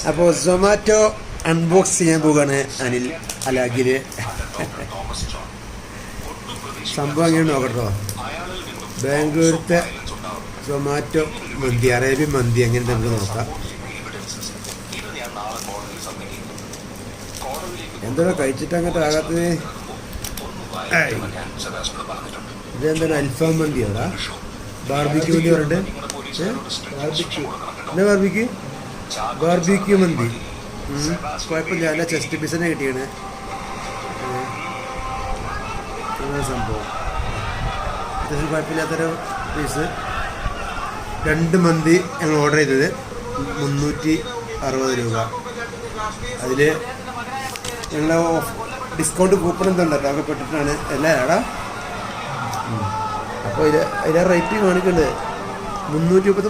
അപ്പോൾ സൊമാറ്റോ അൺബോക്സ് ചെയ്യാൻ പോവുകയാണ് അനിൽ അലാഗില്. സംഭവം എങ്ങനെ നോക്കട്ടോ. ബാംഗ്ലൂരത്തെ സൊമാറ്റോ മന്തി, അറേബ്യൻ മന്തി എങ്ങനെ നമുക്ക് നോക്കാം. എന്തോ കഴിച്ചിട്ട് അങ്ങോട്ട് ആകാത്തത്. ഇതെന്താണ് അൽഫാം മന്തി അവിടെ ബാർബിക്യൂ മന്തി പറഞ്ഞിട്ട്. ബാർബിക്യൂ എന്നാ ബാർബിക്യൂ മന്തി. കുഴപ്പമില്ല, നല്ല ചെസ്റ്റ് പീസ് തന്നെ കിട്ടിയാണ് സംഭവം. അത്യാവശ്യം കുഴപ്പമില്ലാത്തൊരു പീസ്. 2 മന്തി ഞങ്ങൾ ഓർഡർ ചെയ്തത് 360 രൂപ. അതിൽ ഞങ്ങൾ ഡിസ്കൗണ്ട് കൂപ്പൺ എന്തുണ്ടോ അതൊക്കെ പെട്ടിട്ടാണ് എല്ലാം ഏടാ. അപ്പോൾ അതിൻ്റെ റേറ്റ് കാണിക്കുന്നുണ്ട് 330.